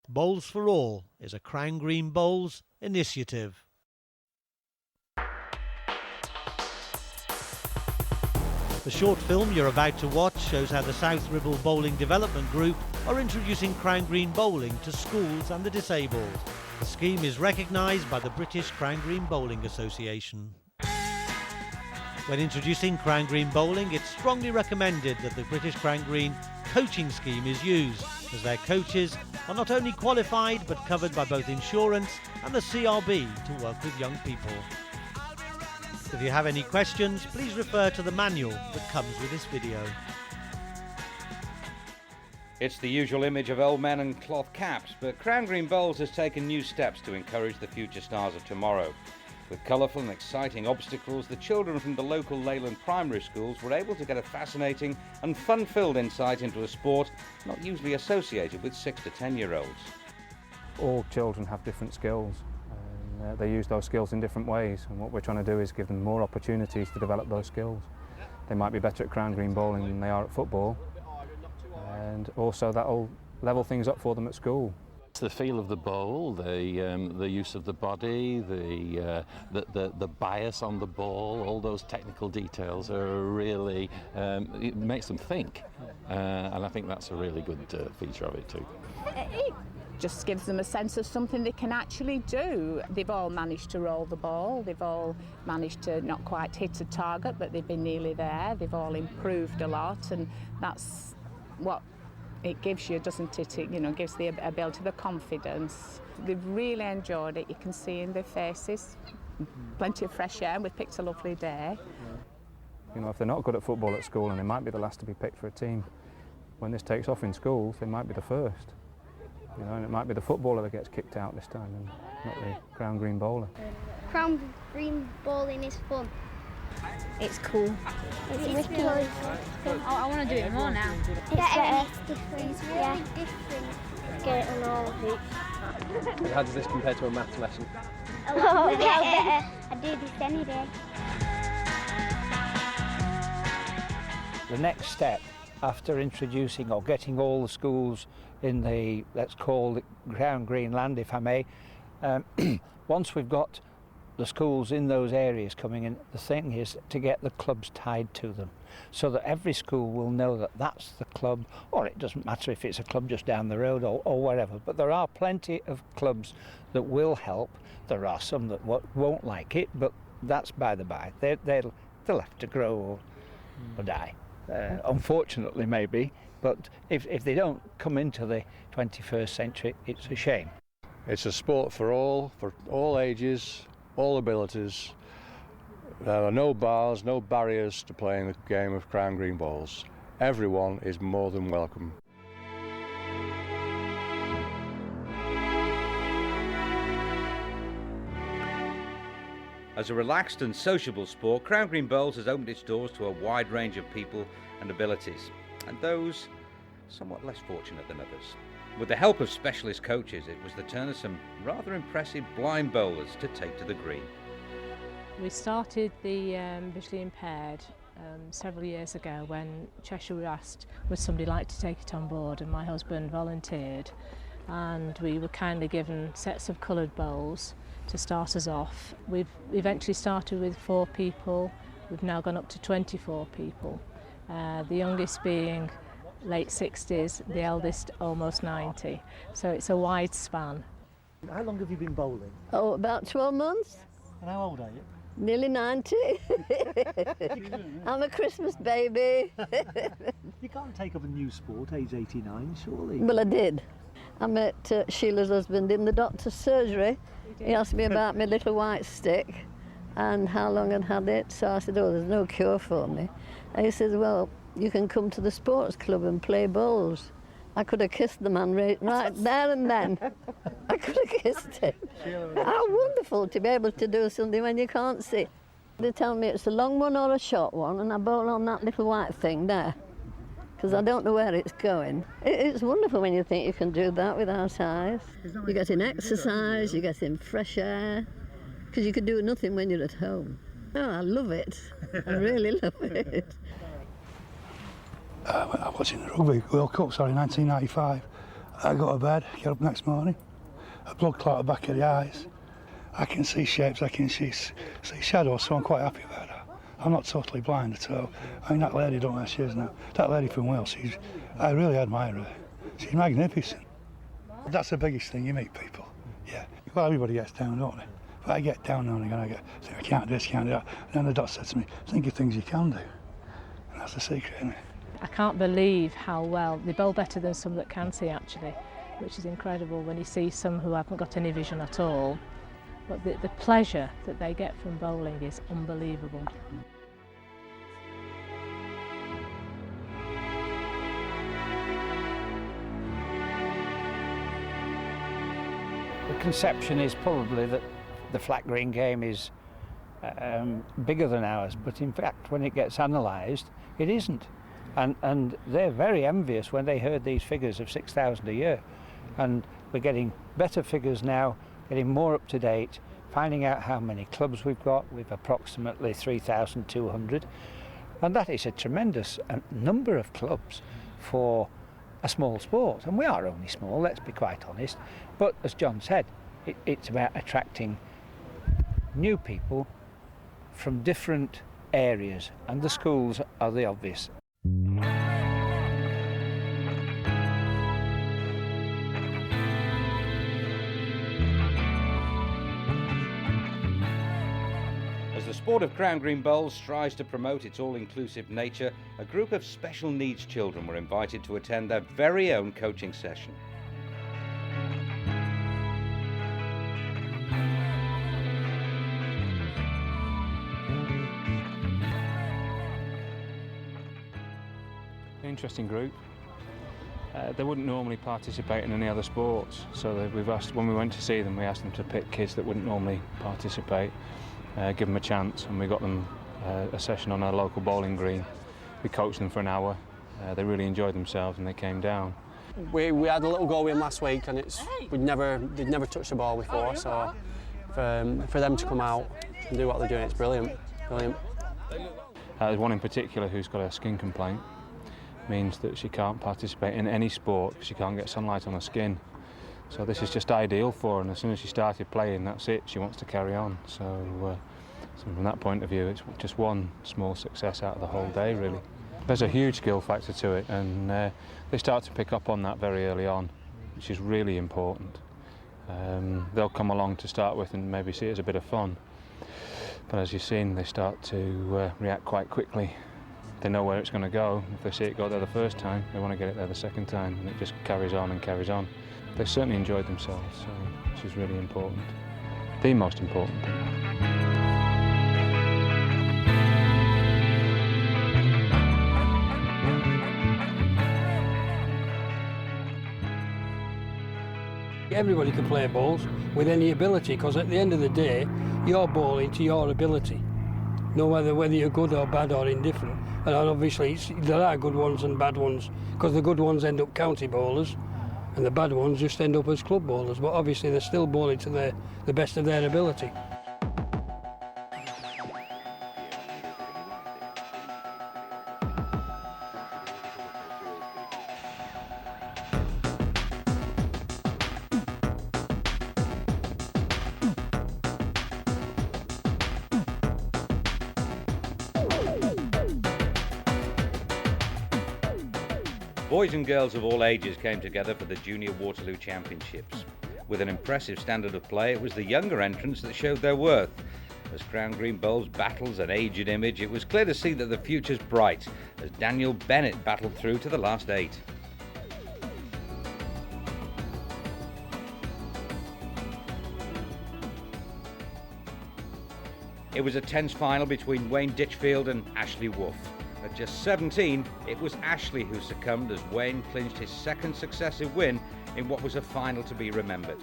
Bowls for All is a Crown Green Bowls initiative. The short film you're about to watch shows how the South Ribble Bowling Development Group are introducing Crown Green bowling to schools and the disabled. The scheme is recognised by the British Crown Green Bowling Association. When introducing Crown Green bowling, it's strongly recommended that the British Crown Green coaching scheme is used, as their coaches are not only qualified but covered by both insurance and the CRB to work with young people. If you have any questions, please refer to the manual that comes with this video. It's the usual image of old men and cloth caps, but Crown Green Bowls has taken new steps to encourage the future stars of tomorrow. With colourful and exciting obstacles, the children from the local Leyland primary schools were able to get a fascinating and fun-filled insight into a sport not usually associated with 6 to 10-year-olds. All children have different skills, and they use those skills in different ways, and what we're trying to do is give them more opportunities to develop those skills. They might be better at Crown Green bowling than they are at football, and also that'll level things up for them at school. The feel of the bowl, the use of the body, the bias on the ball, all those technical details are really, it makes them think, and I think that's a really good feature of it too. It just gives them a sense of something they can actually do. They've all managed to roll the ball, they've all managed to not quite hit a target, but they've been nearly there, they've all improved a lot, and that's what it gives you, doesn't it? It gives the ability, the confidence. They've really enjoyed it. You can see in their faces, plenty of fresh air. We've picked a lovely day. If they're not good at football at school and they might be the last to be picked for a team, when this takes off in schools, they might be the first. And it might be the footballer that gets kicked out this time, and not the Crown Green bowler. Crown Green bowling is fun. It's cool. It's really Oh, I want to do it more now. It's different. It's really different. Get it on all of it. How does this compare to a maths lesson? A lot better. I do this any day. The next step after introducing or getting all the schools in the, let's call it Crown Green land, if I may, once we've got the schools in those areas coming in, the thing is to get the clubs tied to them so that every school will know that that's the club, or it doesn't matter if it's a club just down the road or wherever, but there are plenty of clubs that will help. There are some that won't like it, but that's by the by. They'll have to grow or die, unfortunately maybe, but if they don't come into the 21st century, it's a shame. It's a sport for all ages, all abilities. There are no bars, no barriers to playing the game of Crown Green Bowls. Everyone is more than welcome. As a relaxed and sociable sport, Crown Green Bowls has opened its doors to a wide range of people and abilities, and those somewhat less fortunate than others. With the help of specialist coaches, it was the turn of some rather impressive blind bowlers to take to the green. We started the visually impaired several years ago when Cheshire were asked would somebody like to take it on board, and my husband volunteered, and we were kindly given sets of coloured bowls to start us off. We've eventually started with 4 people. We've now gone up to 24 people, the youngest being late 60s, the eldest almost 90, so it's a wide span. How long have you been bowling? Oh, about 12 months. And how old are you? Nearly 90. I'm a Christmas baby. You can't take up a new sport, age 89, surely. Well, I did. I met Sheila's husband in the doctor's surgery. He asked me about my little white stick and how long I'd had it, so I said, oh, there's no cure for me. And he said, well, you can come to the sports club and play bowls. I could have kissed the man right there and then. I could have kissed him. How wonderful to be able to do something when you can't see. They tell me it's a long one or a short one, and I bowl on that little white thing there, because I don't know where it's going. It's wonderful when you think you can do that without eyes. You're getting exercise, you're getting fresh air, because you can do nothing when you're at home. Oh, I love it. I really love it. I was in the Rugby World Cup, 1995, I go to bed, get up next morning, a blood clot at the back of the eyes. I can see shapes, I can see shadows, so I'm quite happy about that. I'm not totally blind at all. I mean, that lady, don't know where she is now, that lady from Wales, I really admire her. She's magnificent. That's the biggest thing, you meet people. Yeah. Well, everybody gets down, don't they? But I get down now and again, I think, I can't do this, can't do that. And then the doctor said to me, think of things you can do. And that's the secret, isn't it? I can't believe how well, they bowl better than some that can see actually, which is incredible when you see some who haven't got any vision at all. But the pleasure that they get from bowling is unbelievable. The conception is probably that the flat green game is bigger than ours, but in fact when it gets analysed it isn't. And they're very envious when they heard these figures of 6,000 a year. And we're getting better figures now, getting more up to date, finding out how many clubs we've got. We've approximately 3,200. And that is a tremendous number of clubs for a small sport. And we are only small, let's be quite honest. But as John said, it's about attracting new people from different areas, and the schools are the obvious. As the sport of Crown Green Bowls strives to promote its all-inclusive nature, a group of special needs children were invited to attend their very own coaching session. Interesting group. They wouldn't normally participate in any other sports, so we've asked, when we went to see them, we asked them to pick kids that wouldn't normally participate, give them a chance, and we got them a session on our local bowling green. We coached them for an hour. They really enjoyed themselves and they came down. We had a little go with them last week, and they'd never touched the ball before, so for them to come out and do what they're doing, it's brilliant. There's one in particular who's got a skin complaint. Means that she can't participate in any sport because she can't get sunlight on her skin. So this is just ideal for her, and as soon as she started playing, that's it, she wants to carry on. So from that point of view, it's just one small success out of the whole day, really. There's a huge skill factor to it, and they start to pick up on that very early on, which is really important. They'll come along to start with and maybe see it as a bit of fun, but as you've seen, they start to react quite quickly. They know where it's going to go. If they see it go there the first time, they want to get it there the second time, and it just carries on and carries on. They certainly enjoyed themselves, so, which is really important. The most important thing. Everybody can play bowls with any ability, because at the end of the day, you're bowling to your ability. No matter whether you're good or bad or indifferent. And obviously there are good ones and bad ones, because the good ones end up county bowlers and the bad ones just end up as club bowlers, but obviously they're still bowling to the best of their ability. Boys and girls of all ages came together for the Junior Waterloo Championships. With an impressive standard of play, it was the younger entrants that showed their worth. As Crown Green Bowls battles an aged image, it was clear to see that the future's bright, as Daniel Bennett battled through to the last 8. It was a tense final between Wayne Ditchfield and Ashley Wolfe. At just 17, it was Ashley who succumbed as Wayne clinched his second successive win in what was a final to be remembered.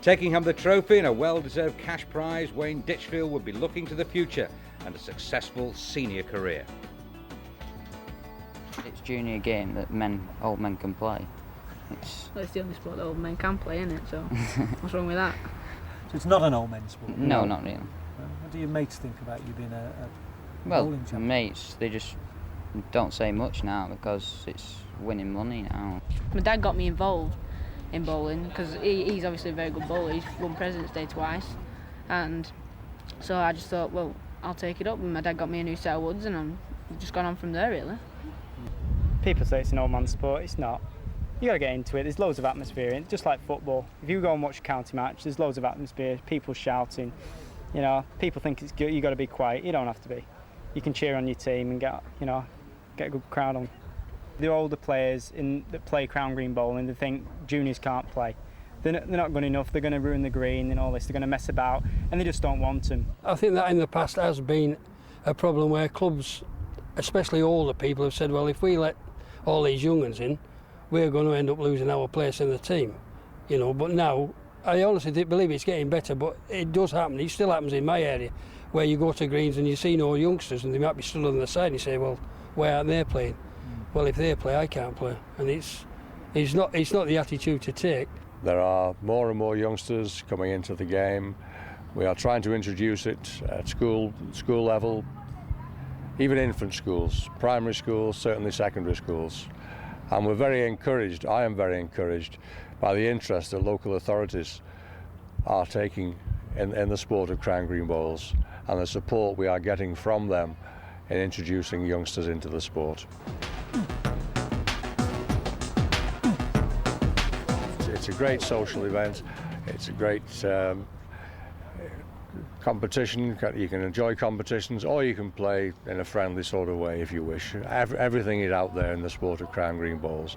Taking home the trophy and a well-deserved cash prize, Wayne Ditchfield would be looking to the future and a successful senior career. It's junior game that old men can play. Well, it's the only sport that old men can play, isn't it? So what's wrong with that? So it's not an old men's sport? No, not really. What do your mates think about you being a well, bowling champion? Mates, they just don't say much now because it's winning money now. My dad got me involved in bowling because he's obviously a very good bowler. He's won President's Day twice, and so I just thought, well, I'll take it up. And my dad got me a new set of woods, and I've just gone on from there, really. People say it's an old man's sport. It's not. You got to get into it. There's loads of atmosphere in it, just like football. If you go and watch a county match, there's loads of atmosphere. People shouting. You know, people think it's good. You got to be quiet. You don't have to be. You can cheer on your team and get a good crowd on. The older players that play Crown Green bowling, they think juniors can't play. They're not good enough. They're going to ruin the green and all this. They're going to mess about, and they just don't want them. I think that in the past has been a problem where clubs, especially older people, have said, well, if we let all these young ones in, we're going to end up losing our place in the team, you know. But now, I honestly believe it's getting better, but it does happen. It still happens in my area, where you go to greens and you see no youngsters and they might be stood on the side and you say, well, why aren't they playing? Well, if they play, I can't play. And it's not the attitude to take. There are more and more youngsters coming into the game. We are trying to introduce it at school level, even infant schools, primary schools, certainly secondary schools. And we're very encouraged, I am very encouraged, by the interest that local authorities are taking in the sport of Crown Green bowls and the support we are getting from them in introducing youngsters into the sport. It's a great social event, it's a great competition. You can enjoy competitions or you can play in a friendly sort of way if you wish. Everything is out there in the sport of Crown Green bowls.